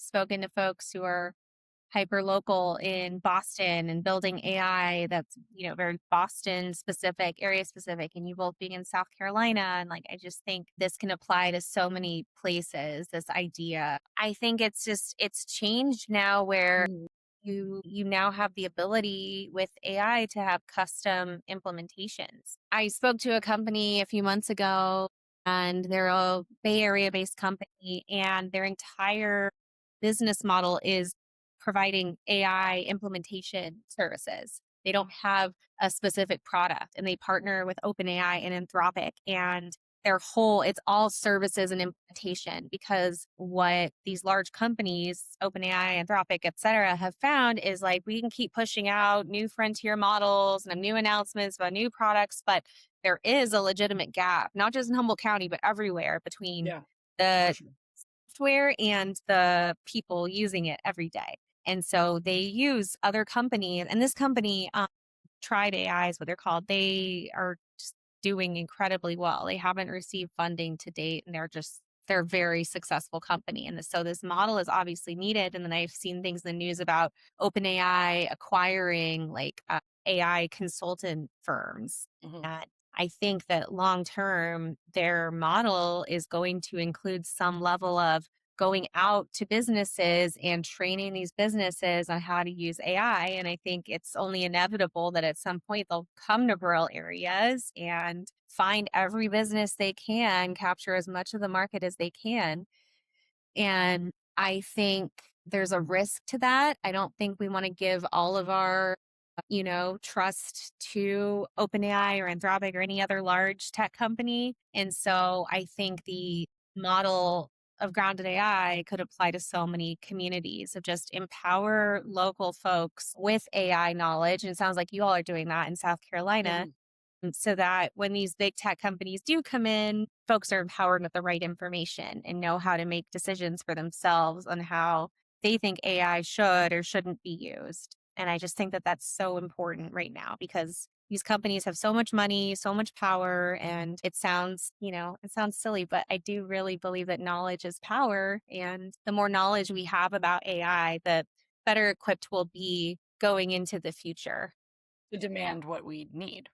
spoken to folks who are hyper local in Boston and building AI that's, very Boston specific, area specific, and you both being in South Carolina. And like, I just think this can apply to so many places, this idea. I think it's changed now where Mm. you now have the ability with AI to have custom implementations. I spoke to a company a few months ago and they're a Bay Area based company and their entire business model is providing AI implementation services. They don't have a specific product and they partner with OpenAI and Anthropic and it's all services and implementation because what these large companies, OpenAI, Anthropic, et cetera, have found is like we can keep pushing out new frontier models and new announcements about new products, but there is a legitimate gap, not just in Humboldt County, but everywhere between Yeah, for the sure. software and the people using it every day. And so they use other companies, and this company, Tried AI is what they're called. They are just doing incredibly well. They haven't received funding to date, and they're a very successful company. And so this model is obviously needed. And then I've seen things in the news about OpenAI acquiring like AI consultant firms. Mhm. And I think that long term, their model is going to include some level of going out to businesses and training these businesses on how to use AI. And I think it's only inevitable that at some point they'll come to rural areas and find every business they can, capture as much of the market as they can. And I think there's a risk to that. I don't think we want to give all of our, trust to OpenAI or Anthropic or any other large tech company. And so I think the model of grounded AI could apply to so many communities of just empower local folks with AI knowledge. And it sounds like you all are doing that in South Carolina Mhm. so that when these big tech companies do come in, folks are empowered with the right information and know how to make decisions for themselves on how they think AI should or shouldn't be used. And I just think that that's so important right now because these companies have so much money, so much power, and it sounds silly, but I do really believe that knowledge is power. And the more knowledge we have about AI, the better equipped we'll be going into the future. To demand what we need.